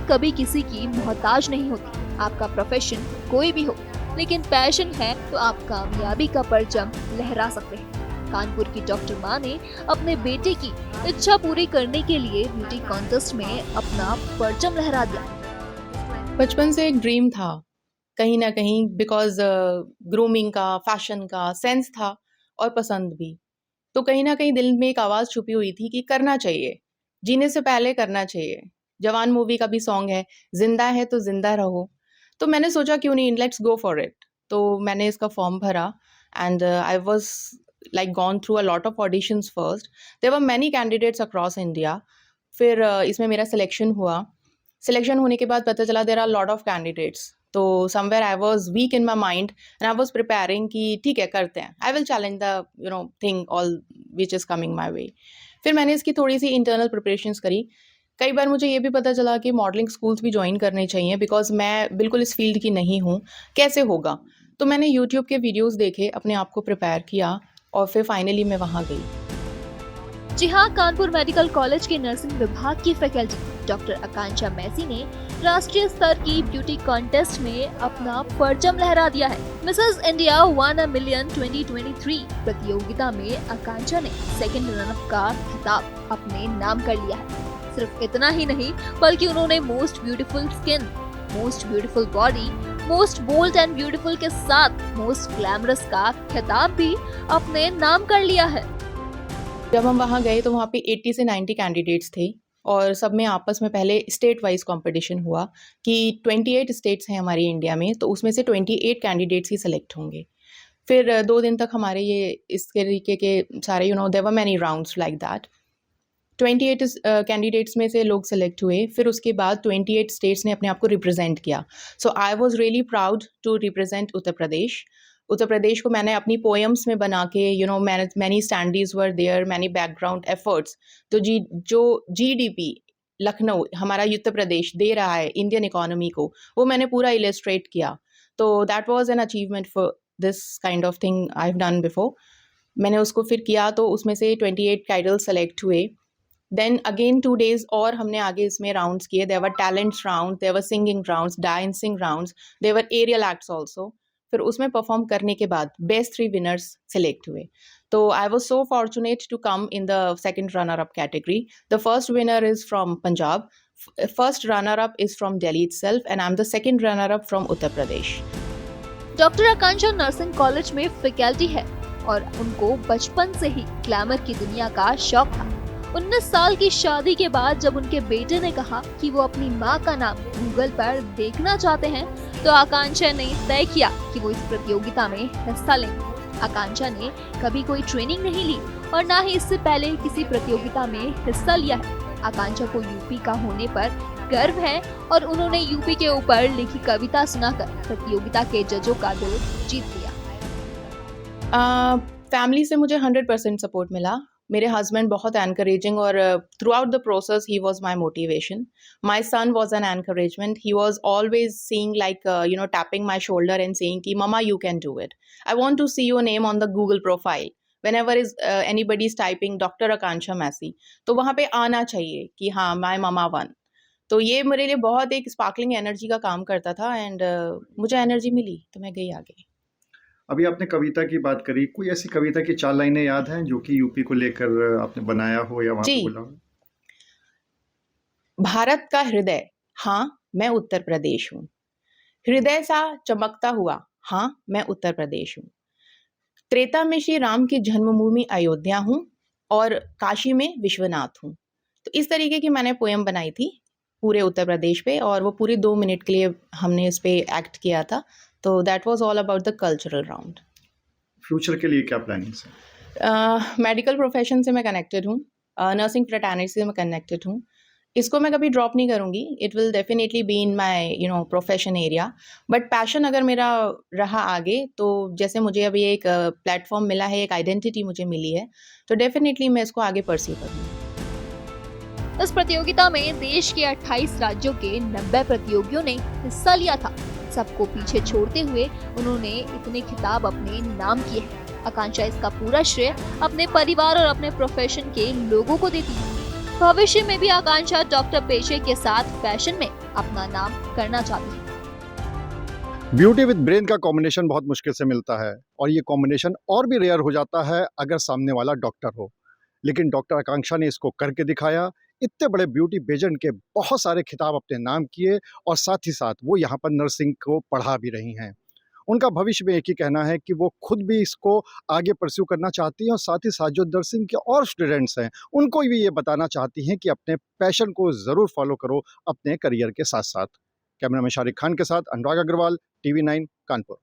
कभी किसी की मोहताज नहीं होती। आपका प्रोफेशन कोई भी हो, लेकिन पैशन है तो आप कामयाबी का परचम लहरा सकते हैं। कानपुर की डॉक्टर माँ ने अपने बेटे की इच्छा पूरी करने के लिए ब्यूटी कॉन्टेस्ट में अपना परचम लहरा दिया। बचपन से एक ड्रीम था कहीं ना कहीं, बिकॉज ग्रूमिंग का, फैशन का सेंस था और पसंद भी। तो कहीं ना कहीं दिल में एक आवाज़ छुपी हुई थी कि करना चाहिए, जीने से पहले करना चाहिए। जवान मूवी का भी सॉन्ग है, जिंदा है तो जिंदा रहो। तो मैंने सोचा क्यों नहीं, लेट्स गो फॉर इट। तो मैंने इसका फॉर्म भरा and I was like gone through a lot of auditions first. There were many candidates across India. फिर इसमें मेरा सिलेक्शन हुआ। सिलेक्शन होने के बाद पता चला there are lot of candidates. तो somewhere I was weak in my mind and I was preparing कि ठीक है करते हैं, I will challenge the thing all which is coming my way. फिर मैंने इसकी थोड़ी सी इंटरनल प्रिपरेशंस करी। कई बार मुझे ये भी पता चला कि मॉडलिंग स्कूल्स भी ज्वाइन करने चाहिए, बिकॉज मैं बिल्कुल इस फील्ड की नहीं हूँ, कैसे होगा। तो मैंने यूट्यूब के वीडियोज़ देखे, अपने आप को प्रिपेयर किया और फिर फाइनली मैं वहाँ गई। जी हाँ, कानपुर मेडिकल कॉलेज के नर्सिंग विभाग की फैकल्टी डॉक्टर आकांक्षा मैसी ने राष्ट्रीय स्तर की ब्यूटी कॉन्टेस्ट में अपना परचम लहरा दिया है। मिसेस इंडिया 1 मिलियन 2023 प्रतियोगिता में आकांक्षा ने सेकंड रनर का खिताब अपने नाम कर लिया है। सिर्फ इतना ही नहीं, बल्कि उन्होंने most beautiful skin, most beautiful body, most bold and beautiful के साथ मोस्ट ग्लैमरस का खिताब भी अपने नाम कर लिया है। जब हम वहाँ गए तो वहाँ पे 80 से 90 कैंडिडेट्स थे और सब में आपस में पहले स्टेट वाइज कंपटीशन हुआ कि 28 स्टेट्स हैं हमारी इंडिया में, तो उसमें से 28 कैंडिडेट्स ही सिलेक्ट होंगे। फिर 2 दिन तक हमारे ये इस तरीके के सारे there were many rounds like that. 28 candidates में से लोग सेलेक्ट हुए। फिर उसके बाद 28 स्टेट्स ने अपने आप को रिप्रेजेंट किया। So I was really proud to represent Uttar Pradesh. Uttar Pradesh को मैंने अपनी पोएम्स में बना के many standees were there, many background efforts. तो जो जीडीपी लखनऊ हमारा उत्तर प्रदेश दे रहा है इंडियन इकोनॉमी को, वो मैंने पूरा इलस्ट्रेट किया। तो that was an achievement for this kind of thing I have done before. मैंने उसको फिर किया तो उसमें से 28 टाइटल सेलेक्ट हुए। देन अगेन 2 days और हमने आगे इसमें राउंड्स किए। There were talents round, there were singing rounds, dancing rounds, there were aerial acts also. फिर उसमें परफॉर्म करने के बाद बेस्ट 3 विनर्स सेलेक्ट हुए। तो I was so fortunate to come in the second runner up category. The first winner is from Punjab, first runner up is from Delhi itself, and I'm the second runner up from Uttar Pradesh. Doctor Akanksha nursing college में faculty है और उनको बचपन से ही glamour की दुनिया का शौक था। 19 साल की शादी के बाद जब उनके बेटे ने कहा कि वो अपनी मां का नाम गूगल पर देखना चाहते हैं, तो आकांक्षा ने तय किया कि वो इस प्रतियोगिता में हिस्सा लेंगे। आकांक्षा ने कभी कोई ट्रेनिंग नहीं ली और ना ही इससे पहले किसी प्रतियोगिता में हिस्सा लिया है। आकांक्षा को यूपी का होने पर गर्व है और उन्होंने यूपी के ऊपर लिखी कविता सुनाकर प्रतियोगिता के जजों का दिल जीत लिया। फैमिली से मुझे 100% सपोर्ट मिला। मेरे हस्बैंड बहुत एनकरेजिंग और throughout the process he was my motivation. My son was an encouragement. He was always seeing like tapping my shoulder and saying कि mama you can do it, I want to see your name on the Google profile whenever is anybody is typing Dr. Akansha Massey, तो वहाँ पे आना चाहिए कि हाँ माई mama one. तो ये मेरे लिए बहुत एक स्पार्कलिंग एनर्जी का काम करता था एंड मुझे एनर्जी मिली तो मैं गई आगे। अभी आपने कविता की बात करी, कोई ऐसी कविता की 4 लाइनें याद हैं जो कि यूपी को लेकर आपने बनाया हो या वहाँ पे बोला हो? भारत का हृदय, हाँ मैं उत्तर प्रदेश हूँ। हृदय सा चमकता हुआ, हाँ मैं उत्तर प्रदेश हूँ। त्रेता में श्री राम की जन्मभूमि अयोध्या हूँ और काशी में विश्वनाथ हूँ। तो इस तरीके की मैंने पोएम बनाई थी पूरे उत्तर प्रदेश पे और वो पूरे 2 मिनट के लिए हमने इस पे एक्ट किया था। तो that was all about the cultural round. Future के लिए क्या प्लानिंग्स है? मेडिकल प्रोफेशन से मैं कनेक्टेड हूँ, नर्सिंग फ्रेटर्निटी से मैं कनेक्टेड हूँ। इसको मैं कभी ड्रॉप नहीं करूँगी। It will definitely be in my profession area. But passion अगर मेरा रहा आगे, तो जैसे मुझे अभी एक प्लेटफॉर्म मिला है, एक आइडेंटिटी मुझे मिली है, तो डेफिनेटली मैं इसको आगे परस्यू करूँगी। इस प्रतियोगिता में देश के 28 राज्यों के 90 प्रतियोगियों ने हिस्सा लिया था। सबको पीछे छोड़ते हुए उन्होंने इतने खिताब अपने नाम किए हैं। आकांक्षा इसका पूरा श्रेय अपने परिवार और अपने प्रोफेशन के लोगों को देती है। भविष्य में भी आकांक्षा डॉक्टर पेशे के साथ फैशन में अपना नाम करना चाहती हैं। ब्यूटी विद ब्रेन का कॉम्बिनेशन बहुत मुश्किल से मिलता है और ये कॉम्बिनेशन और भी रेयर हो जाता है अगर सामने वाला डॉक्टर हो। लेकिन डॉक्टर आकांक्षा ने इसको करके दिखाया। इतने बड़े ब्यूटी पेजेंट के बहुत सारे खिताब अपने नाम किए और साथ ही साथ वो यहाँ पर नर्सिंग को पढ़ा भी रही हैं। उनका भविष्य में एक ही कहना है कि वो खुद भी इसको आगे परस्यू करना चाहती हैं और साथ ही साथ जो नर्सिंग के और स्टूडेंट्स हैं उनको भी ये बताना चाहती हैं कि अपने पैशन को ज़रूर फॉलो करो अपने करियर के साथ साथ। कैमरा में शारिक खान के साथ अनुराग अग्रवाल, TV9 कानपुर।